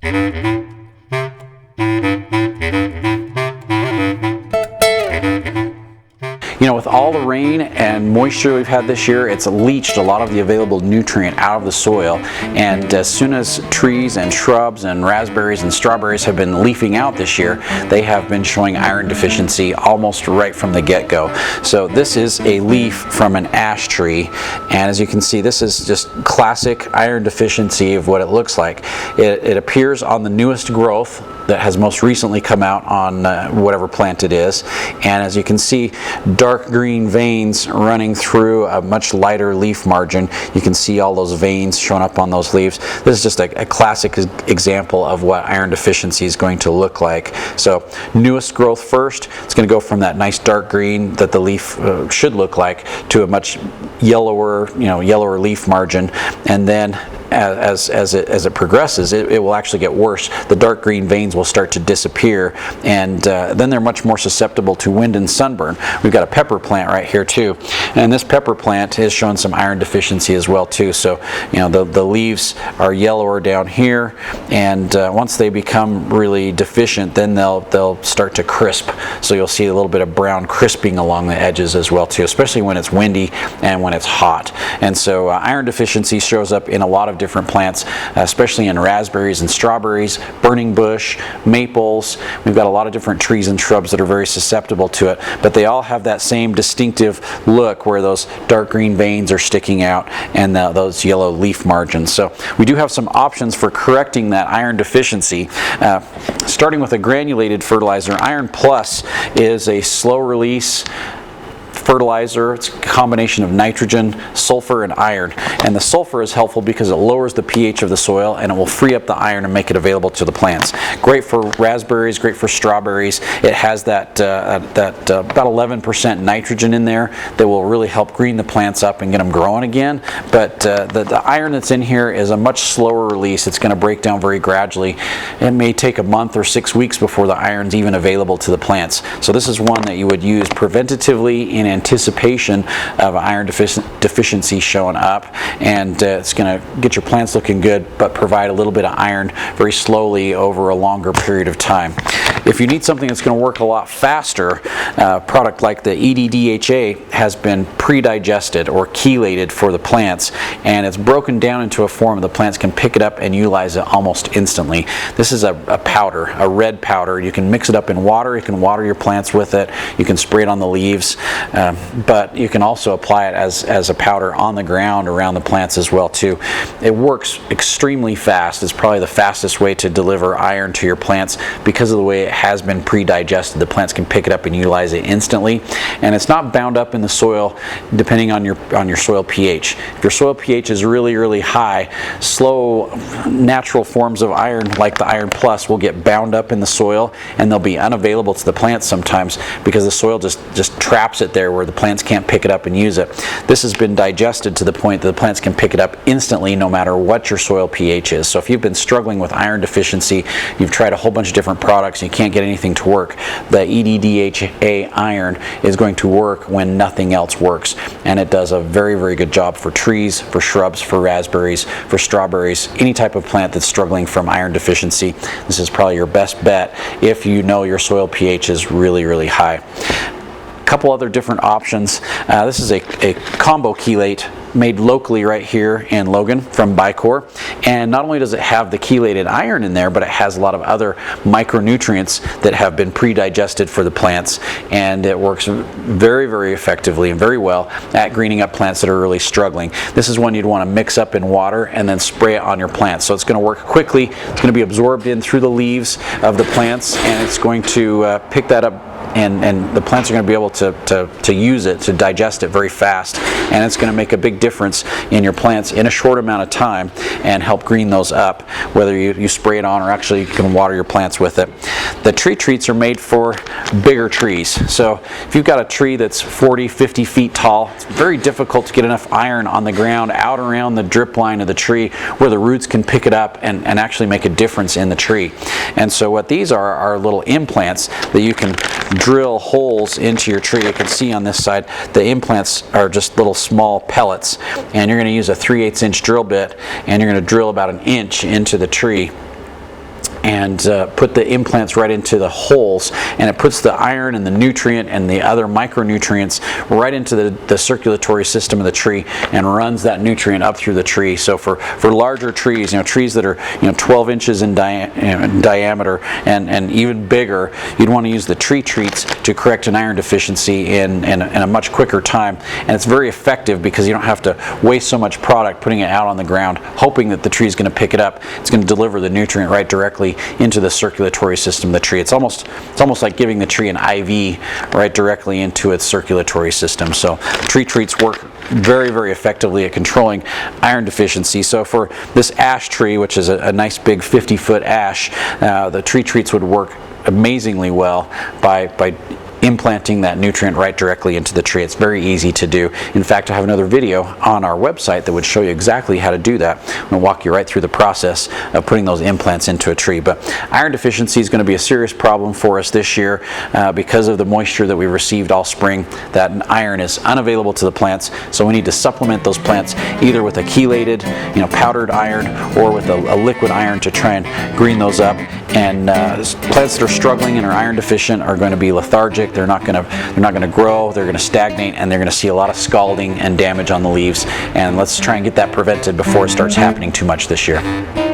You know, with all the rain and moisture we've had this year, it's leached a lot of the available nutrient out of the soil, and as soon as trees and shrubs and raspberries and strawberries have been leafing out this year, they have been showing iron deficiency almost right from the get-go. So this is a leaf from an ash tree, and as you can see, this is just classic iron deficiency of what it looks like. It appears on the newest growth that has most recently come out on whatever plant it is, and as you can see, dark green veins running through a much lighter leaf margin. You can see all those veins showing up on those leaves. This is just a classic example of what iron deficiency is going to look like. So newest growth first, it's going to go from that nice dark green that the leaf should look like to a much yellower, yellower leaf margin, and then as it progresses, it will actually get worse. The dark green veins will start to disappear, and then they're much more susceptible to wind and sunburn. We've got a pepper plant right here too, and this pepper plant is showing some iron deficiency as well too. So the leaves are yellower down here, and once they become really deficient, then they'll start to crisp. So you'll see a little bit of brown crisping along the edges as well too, especially when it's windy and when it's hot. And so iron deficiency shows up in a lot of different plants, especially in raspberries and strawberries, burning bush, maples. We've got a lot of different trees and shrubs that are very susceptible to it, but they all have that same distinctive look where those dark green veins are sticking out and those yellow leaf margins. So we do have some options for correcting that iron deficiency. Starting with a granulated fertilizer, Iron Plus is a slow release fertilizer. It's a combination of nitrogen, sulfur, and iron. And the sulfur is helpful because it lowers the pH of the soil and it will free up the iron and make it available to the plants. Great for raspberries, great for strawberries. It has that about 11% nitrogen in there that will really help green the plants up and get them growing again. But the iron that's in here is a much slower release. It's going to break down very gradually. It may take a month or 6 weeks before the iron's even available to the plants. So this is one that you would use preventatively in anticipation of iron deficiency showing up, and it's going to get your plants looking good but provide a little bit of iron very slowly over a longer period of time. If you need something that's going to work a lot faster, a product like the EDDHA has been pre-digested or chelated for the plants, and it's broken down into a form the plants can pick it up and utilize it almost instantly. This is a powder, a red powder. You can mix it up in water, you can water your plants with it, you can spray it on the leaves, but you can also apply it as a powder on the ground around the plants as well too. It works extremely fast. It's probably the fastest way to deliver iron to your plants because of the way it has been pre-digested. The plants can pick it up and utilize it instantly, and it's not bound up in the soil depending on your soil pH. If your soil pH is really high, slow natural forms of iron like the Iron Plus will get bound up in the soil and they'll be unavailable to the plants sometimes because the soil just traps it there where the plants can't pick it up and use it. This has been digested to the point that the plants can pick it up instantly no matter what your soil pH is. So if you've been struggling with iron deficiency, you've tried a whole bunch of different products and you can't get anything to work, the EDDHA iron is going to work when nothing else works, and it does a very good job for trees, for shrubs, for raspberries, for strawberries, any type of plant that's struggling from iron deficiency. This is probably your best bet if you know your soil pH is really high. Couple other different options. This is a combo chelate made locally right here in Logan from Bicor, and not only does it have the chelated iron in there, but it has a lot of other micronutrients that have been pre-digested for the plants, and it works very effectively and very well at greening up plants that are really struggling. This is one you'd want to mix up in water and then spray it on your plants. So it's going to work quickly, it's going to be absorbed in through the leaves of the plants, and it's going to pick that up, and the plants are going to be able to use it, to digest it very fast, and it's going to make a big difference in your plants in a short amount of time and help green those up, whether you spray it on or actually you can water your plants with it. The tree treats are made for bigger trees. So if you've got a tree that's 40-50 feet tall, it's very difficult to get enough iron on the ground out around the drip line of the tree where the roots can pick it up and actually make a difference in the tree. And so what these are little implants that you can drill holes into your tree. You can see on this side the implants are just little small pellets, and you're going to use a 3/8 inch drill bit, and you're going to drill about 1 inch into the tree. and put the implants right into the holes, and it puts the iron and the nutrient and the other micronutrients right into the circulatory system of the tree and runs that nutrient up through the tree. So for larger trees, trees that are 12 inches in diameter and even bigger, you'd want to use the tree treats to correct an iron deficiency in a much quicker time. And it's very effective because you don't have to waste so much product putting it out on the ground hoping that the tree is going to pick it up. It's going to deliver the nutrient right directly into the circulatory system of the tree. It's almost like giving the tree an IV right directly into its circulatory system. So tree treats work very, very effectively at controlling iron deficiency. So for this ash tree, which is a nice big 50-foot ash, the tree treats would work amazingly well by implanting that nutrient right directly into the tree. It's very easy to do. In fact, I have another video on our website that would show you exactly how to do that. I'm going to walk you right through the process of putting those implants into a tree. But iron deficiency is going to be a serious problem for us this year because of the moisture that we received all spring. That iron is unavailable to the plants, so we need to supplement those plants either with a chelated, powdered iron, or with a liquid iron to try and green those up. And plants that are struggling and are iron deficient are going to be lethargic. They're not going to grow. They're going to stagnate, and they're going to see a lot of scalding and damage on the leaves. And let's try and get that prevented before it starts happening too much this year.